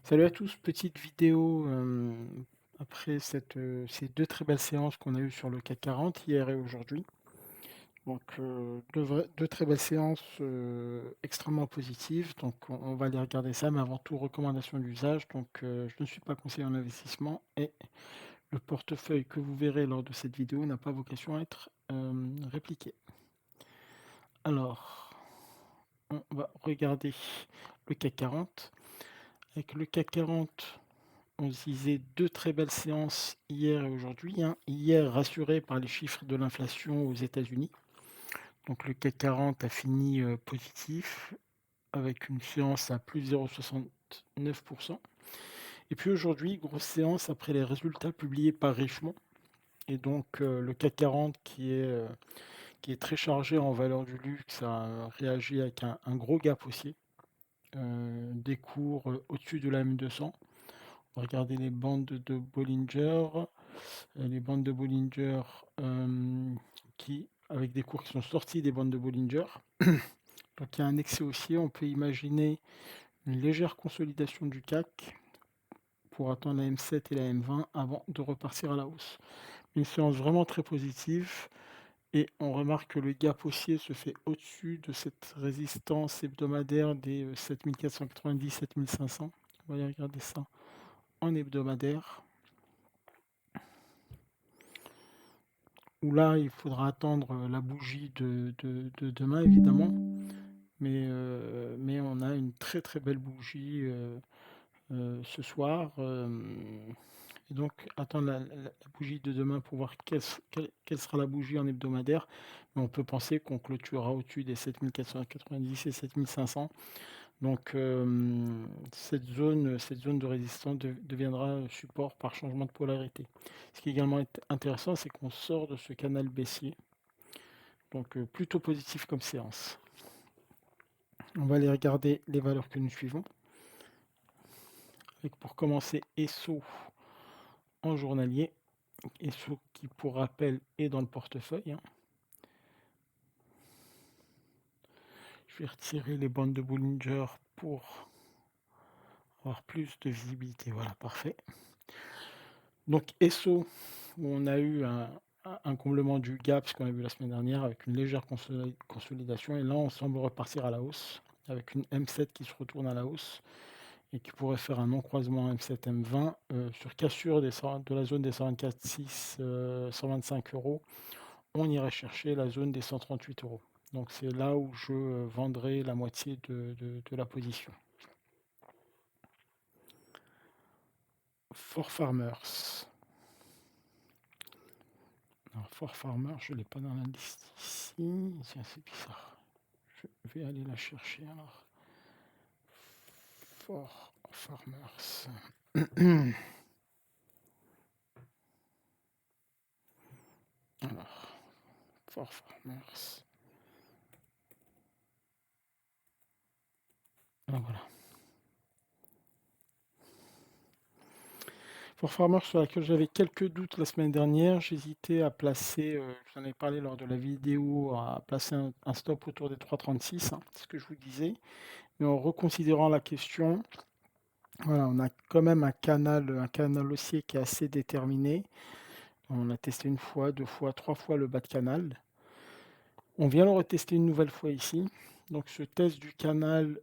Salut à tous, petite vidéo après ces deux très belles séances qu'on a eues sur le CAC 40 hier et aujourd'hui. Donc deux très belles séances extrêmement positives. Donc on va aller regarder ça, mais avant tout, recommandation d'usage. Donc je ne suis pas conseiller en investissement et le portefeuille que vous verrez lors de cette vidéo n'a pas vocation à être répliqué. Alors, on va regarder le CAC 40. Avec le CAC 40, on se disait deux très belles séances hier et aujourd'hui, hein. Hier, rassuré par les chiffres de l'inflation aux États-Unis. Donc le CAC 40 a fini positif avec une séance à plus 0,69%. Et puis aujourd'hui, grosse séance après les résultats publiés par Richemont. Et donc le CAC 40 qui est très chargé en valeur du luxe a réagi avec un gros gap haussier, des cours au-dessus de la M200. On va regarder les bandes de Bollinger. Les bandes de Bollinger qui, avec des cours qui sont sortis des bandes de Bollinger. Donc il y a un excès haussier. On peut imaginer une légère consolidation du CAC pour attendre la M7 et la M20 avant de repartir à la hausse. Une séance vraiment très positive et on remarque que le gap haussier se fait au-dessus de cette résistance hebdomadaire des 7490-7500. On va aller regarder ça en hebdomadaire. Où là, il faudra attendre la bougie de demain, évidemment. Mais on a une très très belle bougie ce soir. Et donc, attendre la bougie de demain pour voir quelle sera la bougie en hebdomadaire. Mais on peut penser qu'on clôturera au-dessus des 7490 et 7500. Donc, cette zone de résistance deviendra support par changement de polarité. Ce qui est également intéressant, c'est qu'on sort de ce canal baissier. Donc, plutôt positif comme séance. On va aller regarder les valeurs que nous suivons. Avec pour commencer ESSO en journalier. ESSO qui, pour rappel, est dans le portefeuille, hein. Je vais retirer les bandes de Bollinger pour avoir plus de visibilité. Voilà, parfait. Donc ESSO, où on a eu un comblement du gap, ce qu'on a vu la semaine dernière, avec une légère consolidation. Et là, on semble repartir à la hausse, avec une M7 qui se retourne à la hausse et qui pourrait faire un non-croisement M7-M20 sur cassure de la zone des 124,6, 125 euros. On irait chercher la zone des 138 euros. Donc c'est là où je vendrai la moitié de la position. For Farmers. Alors, For Farmers, je ne l'ai pas dans la liste ici. Tiens, c'est bizarre. Je vais aller la chercher alors. For Farmers. Alors, For Farmers. Ah, voilà. For Farmers sur laquelle j'avais quelques doutes la semaine dernière, j'hésitais à placer, j'en ai parlé lors de la vidéo, à placer un stop autour des 3,36, hein, c'est ce que je vous disais. Mais en reconsidérant la question, voilà, on a quand même un canal haussier qui est assez déterminé. On a testé une fois, deux fois, trois fois le bas de canal. On vient le retester une nouvelle fois ici. Donc ce test du canal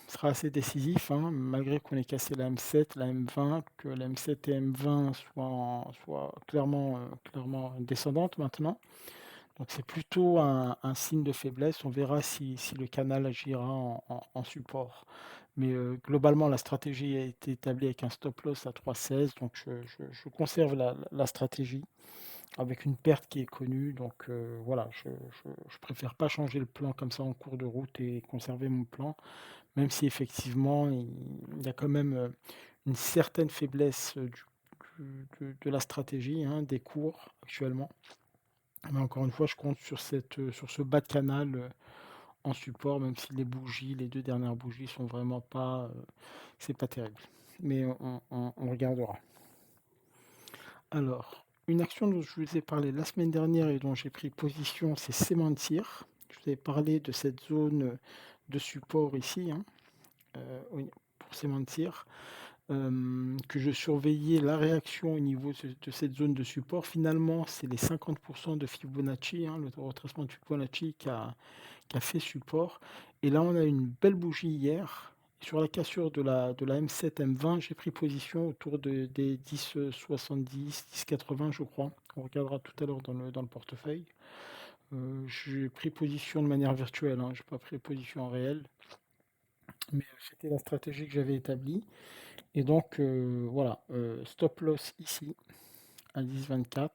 sera assez décisif, hein, malgré qu'on ait cassé la M7, la M20, que la M7 et M20 soient clairement descendantes maintenant. Donc c'est plutôt un signe de faiblesse. On verra si le canal agira en support. Mais globalement, la stratégie a été établie avec un stop loss à 3,16. Donc je conserve la stratégie avec une perte qui est connue. Donc voilà, je préfère pas changer le plan comme ça en cours de route et conserver mon plan, même si effectivement il y a quand même une certaine faiblesse de la stratégie, hein, des cours actuellement. Mais encore une fois, je compte sur ce bas de canal en support, même si les deux dernières bougies sont vraiment pas, c'est pas terrible. Mais on regardera. Alors, une action dont je vous ai parlé la semaine dernière et dont j'ai pris position, c'est Sementir. Je vous avais parlé de cette zone de support ici, hein, forcément mentir, que je surveillais la réaction au niveau de cette zone de support. Finalement, c'est les 50 de Fibonacci, hein, le retracement de Fibonacci qui a fait support et là, on a une belle bougie hier. Sur la cassure de la M7, M20, j'ai pris position autour des 10,70, 10,80 je crois. On regardera tout à l'heure dans le portefeuille. J'ai pris position de manière virtuelle, hein, j'ai pas pris position en réel, mais c'était la stratégie que j'avais établie et donc voilà, stop loss ici à 10,24.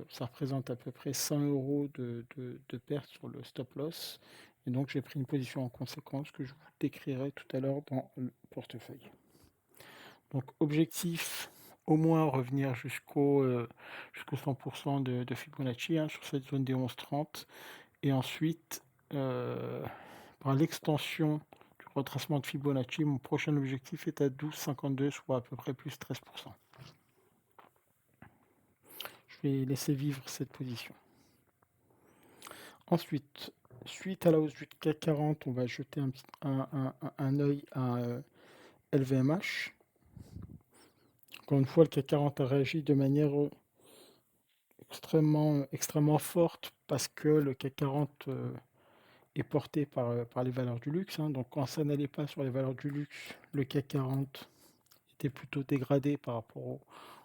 Ça représente à peu près 100 € de perte sur le stop loss. Et donc j'ai pris une position en conséquence que je vous décrirai tout à l'heure dans le portefeuille. Donc objectif, au moins revenir jusqu'au 100% de Fibonacci, hein, sur cette zone des 11,30. Et ensuite, par l'extension du retracement de Fibonacci, mon prochain objectif est à 12,52, soit à peu près plus 13%. Je vais laisser vivre cette position. Ensuite, suite à la hausse du CAC 40, on va jeter un œil à LVMH. Encore une fois, le CAC 40 a réagi de manière extrêmement forte parce que le CAC 40 est porté par les valeurs du luxe, hein. Donc quand ça n'allait pas sur les valeurs du luxe, le CAC 40 était plutôt dégradé par rapport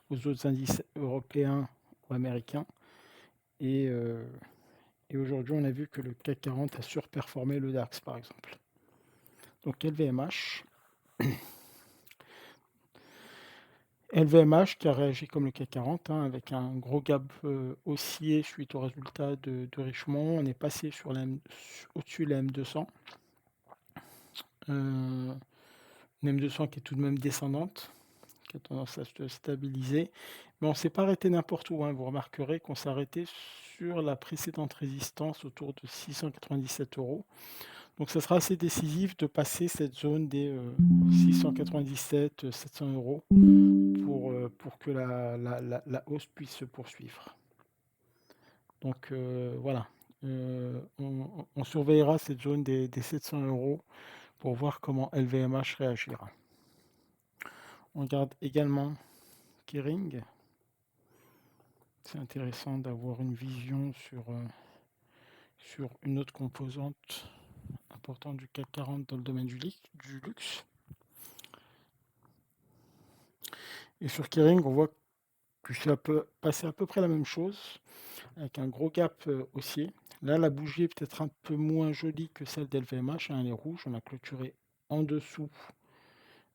aux autres indices européens ou américains. Et aujourd'hui, on a vu que le CAC 40 a surperformé le DAX, par exemple. Donc LVMH qui a réagi comme le CAC 40, hein, avec un gros gap haussier suite au résultat de Richemont. On est passé au-dessus de la M200. Une M200 qui est tout de même descendante, qui a tendance à se stabiliser. Mais on ne s'est pas arrêté n'importe où, hein. Vous remarquerez qu'on s'est arrêté sur la précédente résistance autour de 697 €. Donc ça sera assez décisif de passer cette zone des 697, 700 € pour que la hausse puisse se poursuivre. Donc voilà, on surveillera cette zone des 700 € pour voir comment LVMH réagira. On regarde également Kering. C'est intéressant d'avoir une vision sur une autre composante importante du CAC 40 dans le domaine du luxe. Et sur Kering, on voit que c'est passé à peu près la même chose, avec un gros gap haussier. Là, la bougie est peut-être un peu moins jolie que celle d'LVMH, hein, elle est rouge. On a clôturé en dessous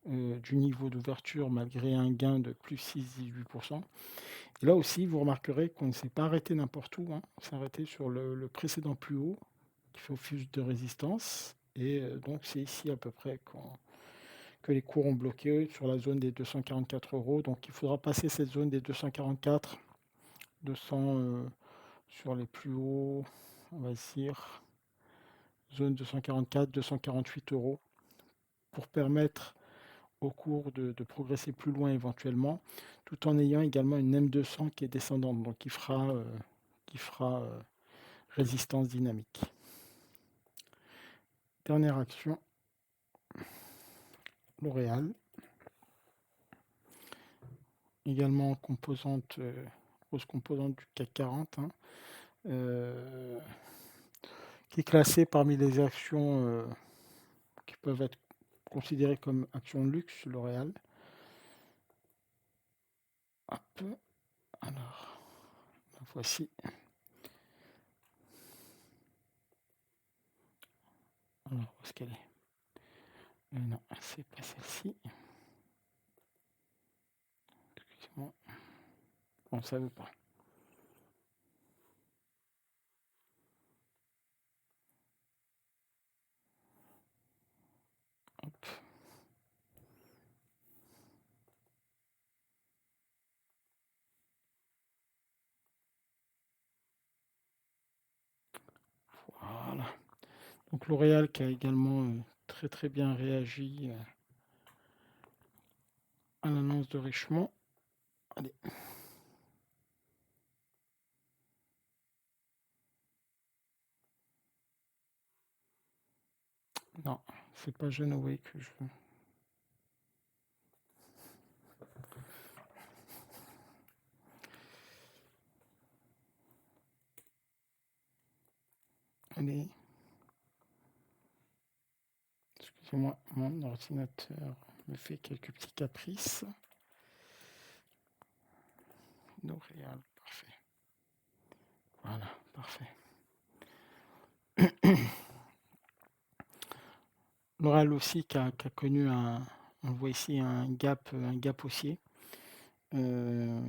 du niveau d'ouverture malgré un gain de plus 6,18%. Et là aussi, vous remarquerez qu'on ne s'est pas arrêté n'importe où, hein. On s'est arrêté sur le précédent plus haut qui fait office de résistance. Et donc c'est ici à peu près que les cours ont bloqué sur la zone des 244 €. Donc il faudra passer cette zone des 244, 200 sur les plus hauts, on va dire, zone 244, 248 € pour permettre au cours de progresser plus loin éventuellement, tout en ayant également une M200 qui est descendante, donc qui fera résistance dynamique. Dernière action, L'Oréal. Également grosse composante du CAC 40, hein, qui est classée parmi les actions qui peuvent être considérées comme actions de luxe, L'Oréal. Hop, alors, la voici. Alors, où est-ce qu'elle est? Non, c'est pas celle-ci. Excusez-moi. Bon, ça veut pas. Hop. Voilà. Donc L'Oréal qui a également très bien réagi à l'annonce de Richemont. Allez. Non, c'est pas Genoway que je veux. Allez, excusez-moi, mon ordinateur me fait quelques petits caprices. L'Oréal, parfait. Voilà, parfait. L'Oréal aussi qui a connu on voit ici un gap haussier. Euh,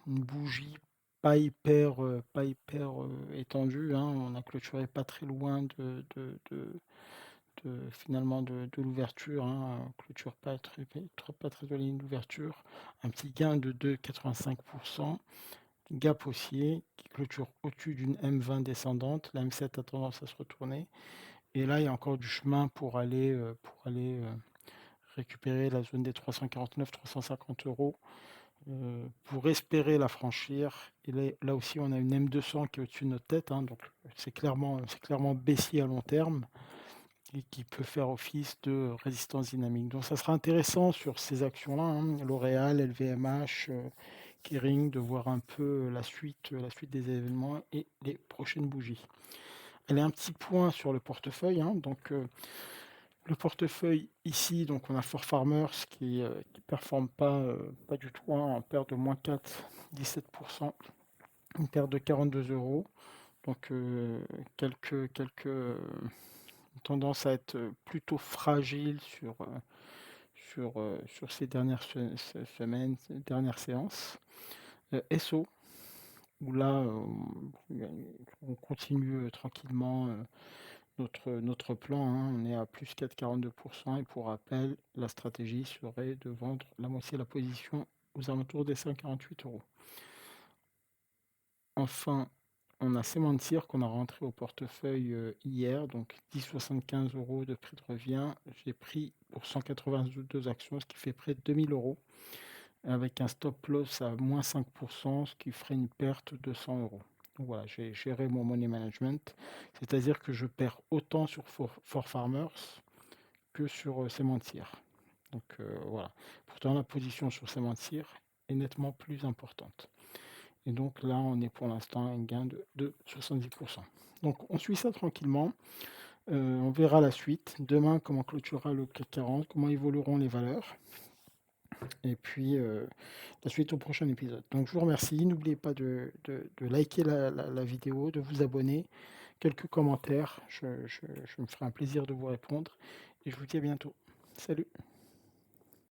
une bougie pas hyper étendue, hein. On a clôturé pas très loin finalement de l'ouverture, hein. Clôture pas très éloignée de l'ouverture. Un petit gain de 2,85%. Gap haussier qui clôture au-dessus d'une M20 descendante. La M7 a tendance à se retourner. Et là, il y a encore du chemin pour aller récupérer la zone des 349-350 euros pour espérer la franchir. Et là aussi, on a une M200 qui est au-dessus de notre tête, hein, donc c'est clairement baissier à long terme et qui peut faire office de résistance dynamique. Donc ça sera intéressant sur ces actions-là, hein, L'Oréal, LVMH, Kering, de voir un peu la suite des événements et les prochaines bougies. Allez, un petit point sur le portefeuille, hein, donc le portefeuille ici, donc on a ForFarmers qui performe pas du tout, hein, en perte de -4,17%, une perte de 42 euros. Donc une tendance à être plutôt fragile sur ces dernières semaines, ces dernières séances. SO, où là, on continue tranquillement notre plan, hein. On est à plus 4,42%. Et pour rappel, la stratégie serait de vendre la moitié de la position aux alentours des 5,48 euros. Enfin, on a Sementir qu'on a rentré au portefeuille hier, donc 10,75 euros de prix de revient. J'ai pris pour 182 actions, ce qui fait près de 2000 euros, avec un stop loss à moins 5%, ce qui ferait une perte de 100 euros. Donc voilà, j'ai géré mon money management, c'est-à-dire que je perds autant sur ForFarmers que sur Sementir. Donc voilà. Pourtant, la position sur Sementir est nettement plus importante. Et donc là, on est pour l'instant à un gain de 70%. Donc on suit ça tranquillement. On verra la suite. Demain, comment clôturera le CAC 40, comment évolueront les valeurs. Et puis la suite au prochain épisode. Donc je vous remercie. N'oubliez pas de liker la vidéo, de vous abonner. Quelques commentaires. Je me ferai un plaisir de vous répondre. Et je vous dis à bientôt. Salut!